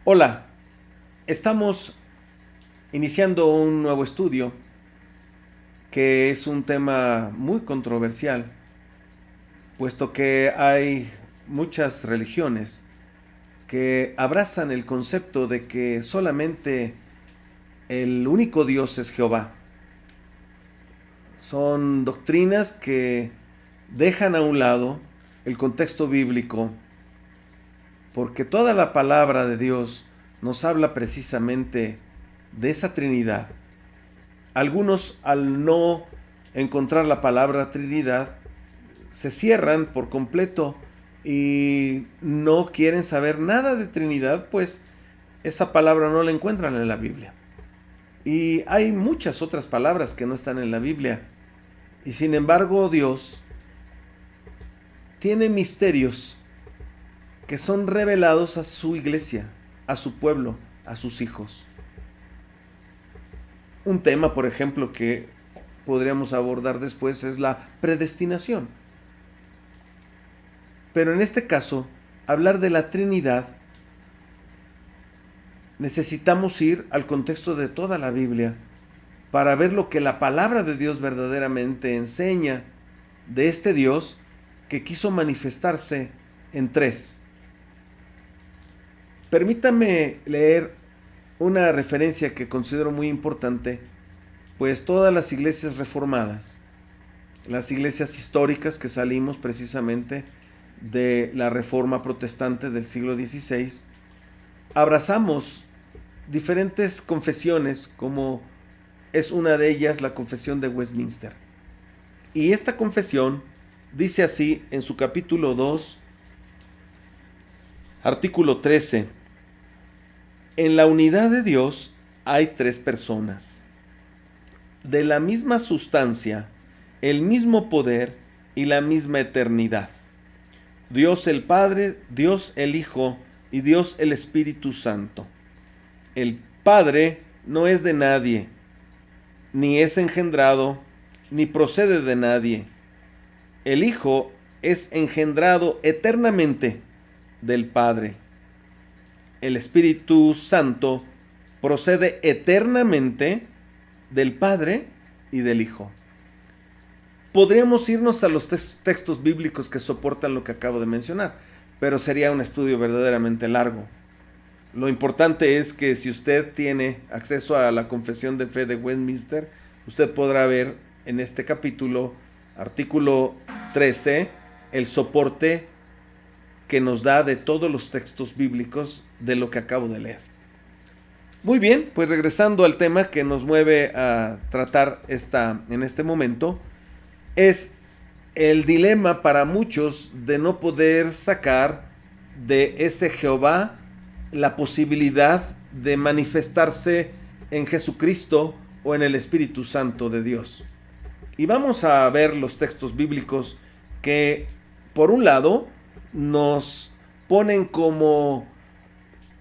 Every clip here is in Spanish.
Hola, estamos iniciando un nuevo estudio que es un tema muy controversial, puesto que hay muchas religiones que abrazan el concepto de que solamente el único Dios es Jehová. Son doctrinas que dejan a un lado el contexto bíblico, porque toda la palabra de Dios nos habla precisamente de esa Trinidad. Algunos, al no encontrar la palabra Trinidad, se cierran por completo y no quieren saber nada de Trinidad, pues esa palabra no la encuentran en la Biblia. Y hay muchas otras palabras que no están en la Biblia. Y sin embargo, Dios tiene misterios que son revelados a su iglesia, a su pueblo, a sus hijos. Un tema, por ejemplo, que podríamos abordar después es la predestinación. Pero en este caso, hablar de la Trinidad, necesitamos ir al contexto de toda la Biblia para ver lo que la palabra de Dios verdaderamente enseña de este Dios que quiso manifestarse en tres. Permítame leer una referencia que considero muy importante, pues todas las iglesias reformadas, las iglesias históricas que salimos precisamente de la reforma protestante del siglo XVI, abrazamos diferentes confesiones, como es una de ellas la confesión de Westminster. Y esta confesión dice así en su capítulo 2, artículo 13: en la unidad de Dios hay tres personas, de la misma sustancia, el mismo poder y la misma eternidad. Dios el Padre, Dios el Hijo y Dios el Espíritu Santo. El Padre no es de nadie, ni es engendrado, ni procede de nadie. El Hijo es engendrado eternamente del Padre. El Espíritu Santo procede eternamente del Padre y del Hijo. Podríamos irnos a los textos bíblicos que soportan lo que acabo de mencionar, pero sería un estudio verdaderamente largo. Lo importante es que si usted tiene acceso a la Confesión de Fe de Westminster, usted podrá ver en este capítulo, artículo 13, el soporte que nos da de todos los textos bíblicos de lo que acabo de leer. Muy bien, pues regresando al tema que nos mueve a tratar en este momento, es el dilema para muchos de no poder sacar de ese Jehová la posibilidad de manifestarse en Jesucristo o en el Espíritu Santo de Dios. Y vamos a ver los textos bíblicos que, por un lado, nos ponen como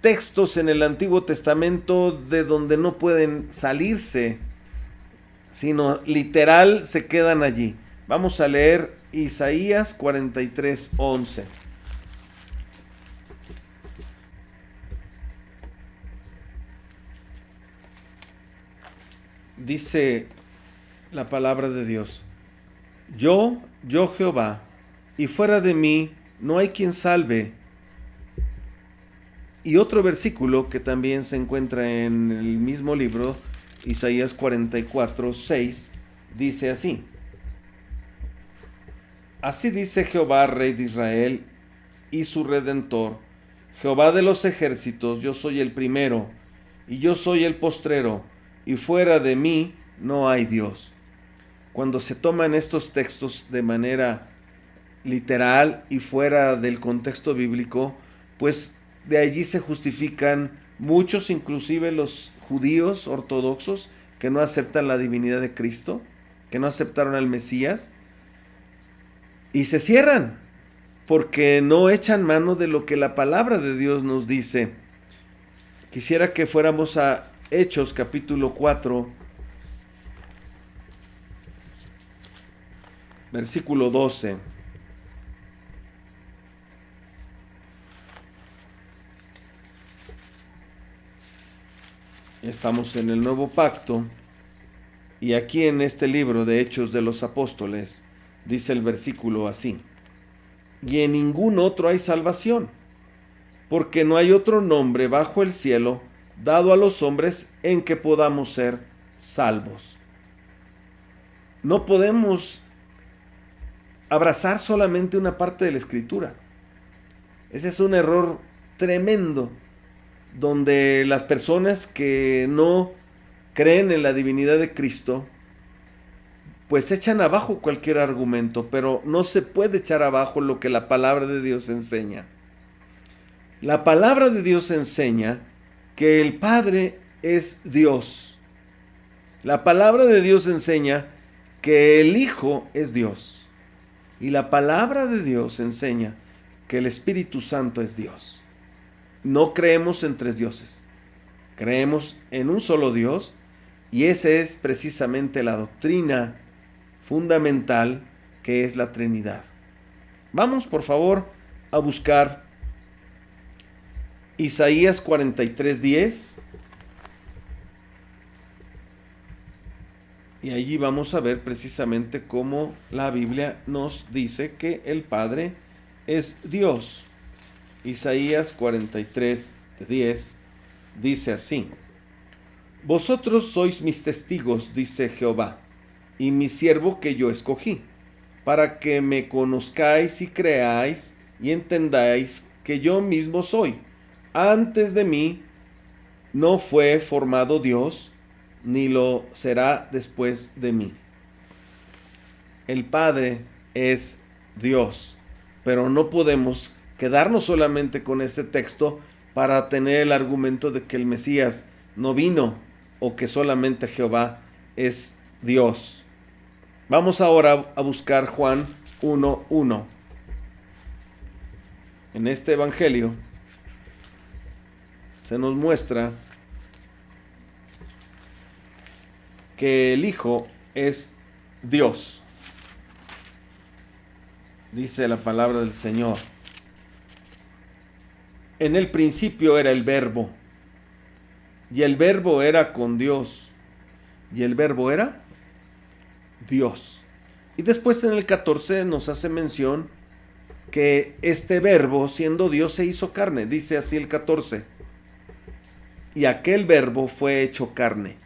textos en el Antiguo Testamento de donde no pueden salirse, sino literal se quedan allí. Vamos a leer Isaías 43:11. Dice la palabra de Dios: yo Jehová, y fuera de mí no hay quien salve. Y otro versículo que también se encuentra en el mismo libro, Isaías 44:6, dice así: así dice Jehová, Rey de Israel y su Redentor, Jehová de los ejércitos: yo soy el primero y yo soy el postrero, y fuera de mí no hay Dios. Cuando se toman estos textos de manera literal y fuera del contexto bíblico, pues de allí se justifican muchos, inclusive los judíos ortodoxos, que no aceptan la divinidad de Cristo, que no aceptaron al Mesías, y se cierran porque no echan mano de lo que la palabra de Dios nos dice. Quisiera que fuéramos a Hechos capítulo 4, versículo 12. Estamos en el Nuevo Pacto y aquí en este libro de Hechos de los Apóstoles dice el versículo así: y en ningún otro hay salvación, porque no hay otro nombre bajo el cielo dado a los hombres en que podamos ser salvos. No podemos abrazar solamente una parte de la Escritura. Ese es un error tremendo, donde las personas que no creen en la divinidad de Cristo, pues echan abajo cualquier argumento, pero no se puede echar abajo lo que la palabra de Dios enseña. La palabra de Dios enseña que el Padre es Dios. La palabra de Dios enseña que el Hijo es Dios. Y la palabra de Dios enseña que el Espíritu Santo es Dios. No creemos en tres dioses. Creemos en un solo Dios, y esa es precisamente la doctrina fundamental, que es la Trinidad. Vamos, por favor, a buscar Isaías 43:10. Y allí vamos a ver precisamente cómo la Biblia nos dice que el Padre es Dios. Isaías 43:10 dice así: vosotros sois mis testigos, dice Jehová, y mi siervo que yo escogí, para que me conozcáis y creáis y entendáis que yo mismo soy. Antes de mí no fue formado Dios, ni lo será después de mí. El Padre es Dios, pero no podemos quedarnos solamente con este texto para tener el argumento de que el Mesías no vino o que solamente Jehová es Dios. Vamos ahora a buscar Juan 1:1. En este evangelio se nos muestra que el Hijo es Dios. Dice la palabra del Señor: en el principio era el Verbo, y el Verbo era con Dios, y el Verbo era Dios. Y después en el 14 nos hace mención que este Verbo, siendo Dios, se hizo carne. Dice así el 14: y aquel Verbo fue hecho carne,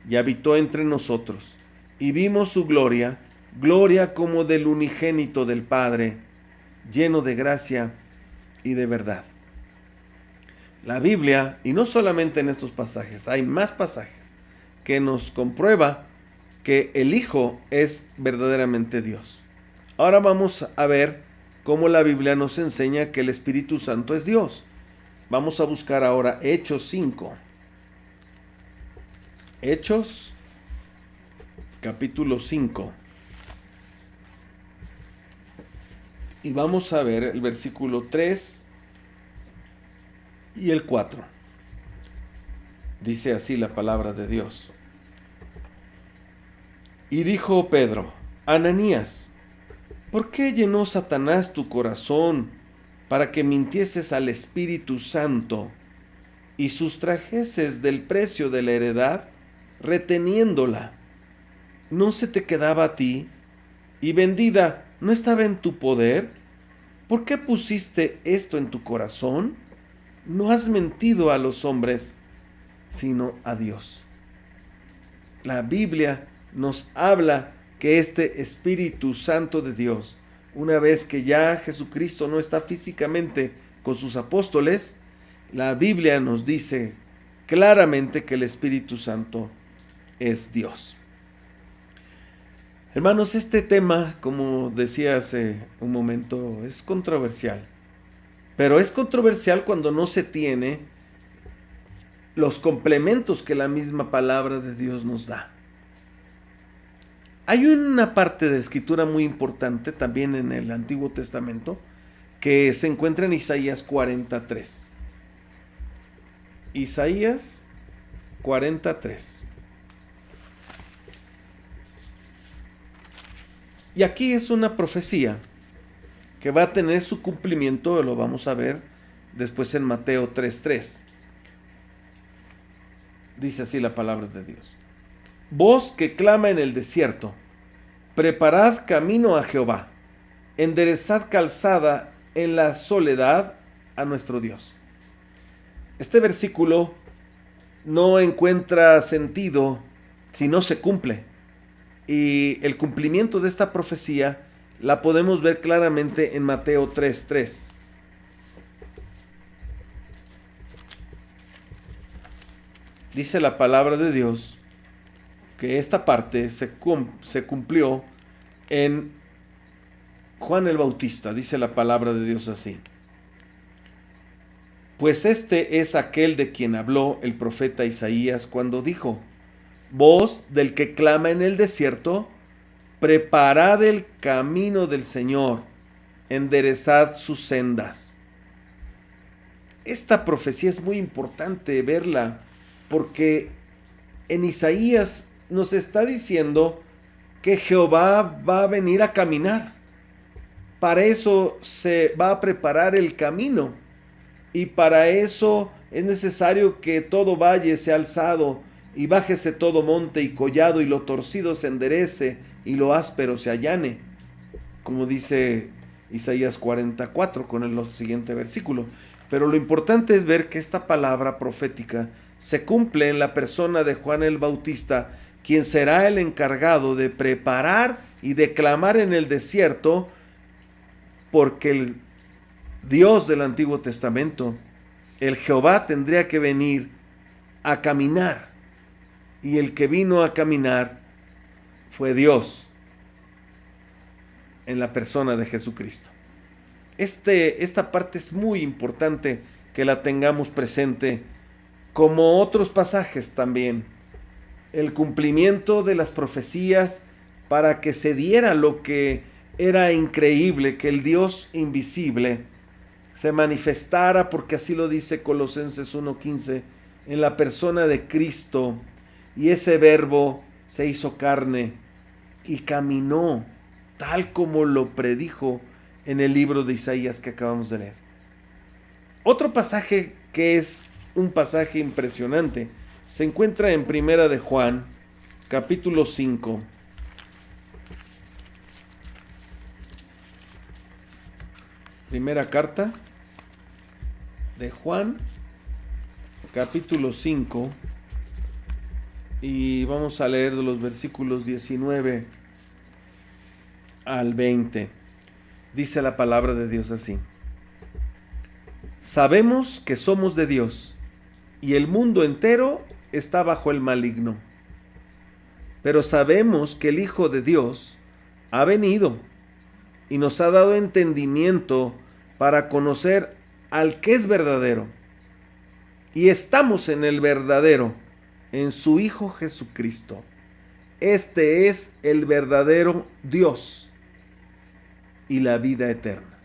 y habitó entre nosotros, y vimos su gloria, gloria como del unigénito del Padre, lleno de gracia y de verdad. La Biblia, y no solamente en estos pasajes, hay más pasajes que nos comprueba que el Hijo es verdaderamente Dios. Ahora vamos a ver cómo la Biblia nos enseña que el Espíritu Santo es Dios. Vamos a buscar ahora Hechos 5. Hechos, capítulo 5. Y vamos a ver el versículo 3 y el 4. Dice así la palabra de Dios: y dijo Pedro: Ananías, ¿por qué llenó Satanás tu corazón para que mintieses al Espíritu Santo y sustrajeses del precio de la heredad, reteniéndola? ¿No se te quedaba a ti? ¿Y vendida no estaba en tu poder? ¿Por qué pusiste esto en tu corazón? No has mentido a los hombres, sino a Dios. La Biblia nos habla que este Espíritu Santo de Dios, una vez que ya Jesucristo no está físicamente con sus apóstoles, la Biblia nos dice claramente que el Espíritu Santo es Dios. Hermanos, este tema, como decía hace un momento, es controversial. Pero es controversial cuando no se tiene los complementos que la misma palabra de Dios nos da. Hay una parte de la escritura muy importante también en el Antiguo Testamento que se encuentra en Isaías 43. Isaías 43. Y aquí es una profecía que va a tener su cumplimiento, lo vamos a ver después en Mateo 3:3. Dice así la palabra de Dios. Voz que clama en el desierto, preparad camino a Jehová, enderezad calzada en la soledad a nuestro Dios. Este versículo no encuentra sentido si no se cumple. Y el cumplimiento de esta profecía la podemos ver claramente en Mateo 3:3. Dice la palabra de Dios que esta parte se cumplió en Juan el Bautista. Dice la palabra de Dios así. Pues este es aquel de quien habló el profeta Isaías cuando dijo: voz del que clama en el desierto, preparad el camino del Señor, enderezad sus sendas. Esta profecía es muy importante verla, porque en Isaías nos está diciendo que Jehová va a venir a caminar. Para eso se va a preparar el camino, y para eso es necesario que todo valle sea alzado, y bájese todo monte y collado, y lo torcido se enderece, y lo áspero se allane, como dice Isaías 44 con el siguiente versículo. Pero lo importante es ver que esta palabra profética se cumple en la persona de Juan el Bautista, quien será el encargado de preparar y de clamar en el desierto, porque el Dios del Antiguo Testamento, el Jehová, tendría que venir a caminar, y el que vino a caminar fue Dios en la persona de Jesucristo. Esta parte es muy importante que la tengamos presente, como otros pasajes también. El cumplimiento de las profecías para que se diera lo que era increíble, que el Dios invisible se manifestara, porque así lo dice Colosenses 1:15, en la persona de Cristo, y ese verbo se hizo carne y caminó tal como lo predijo en el libro de Isaías que acabamos de leer. Otro pasaje que es un pasaje impresionante se encuentra en Primera de Juan, capítulo 5. Primera carta de Juan, capítulo 5, y vamos a leer de los versículos 19 al 20. Dice la palabra de Dios así: sabemos que somos de Dios, y el mundo entero está bajo el maligno. Pero sabemos que el Hijo de Dios ha venido y nos ha dado entendimiento para conocer al que es verdadero. Y estamos en el verdadero, en su Hijo Jesucristo. Este es el verdadero Dios y la vida eterna.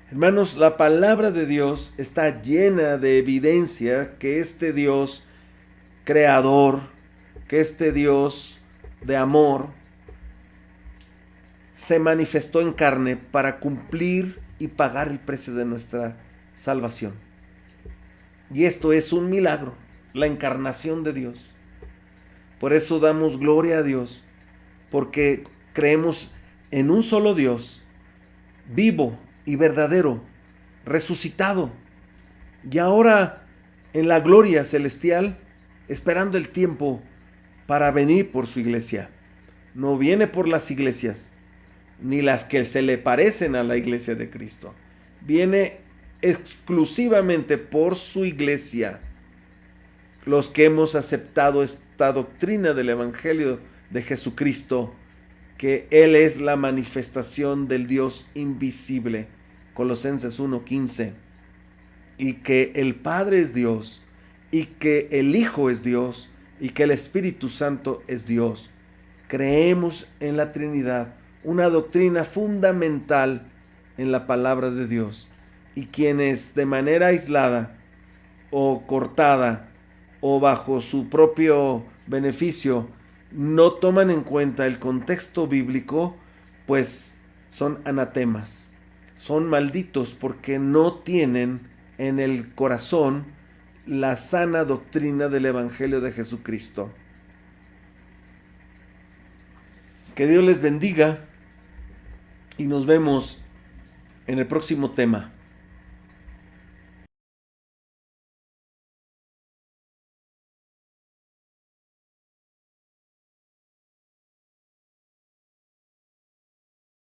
Hermanos, la palabra de Dios está llena de evidencia que este Dios creador, que este Dios de amor, se manifestó en carne para cumplir y pagar el precio de nuestra salvación. Y esto es un milagro, la encarnación de Dios. Por eso damos gloria a Dios, porque creemos en un solo Dios, vivo y verdadero, resucitado, y ahora en la gloria celestial, esperando el tiempo para venir por su iglesia. No viene por las iglesias, ni las que se le parecen a la iglesia de Cristo. Viene exclusivamente por su iglesia, los que hemos aceptado esta doctrina del Evangelio de Jesucristo, que Él es la manifestación del Dios invisible, Colosenses 1:15, y que el Padre es Dios, y que el Hijo es Dios, y que el Espíritu Santo es Dios. Creemos en la Trinidad, una doctrina fundamental en la palabra de Dios, y quienes de manera aislada o cortada o bajo su propio beneficio no toman en cuenta el contexto bíblico, pues son anatemas, son malditos, porque no tienen en el corazón la sana doctrina del Evangelio de Jesucristo. Que Dios les bendiga y nos vemos en el próximo tema.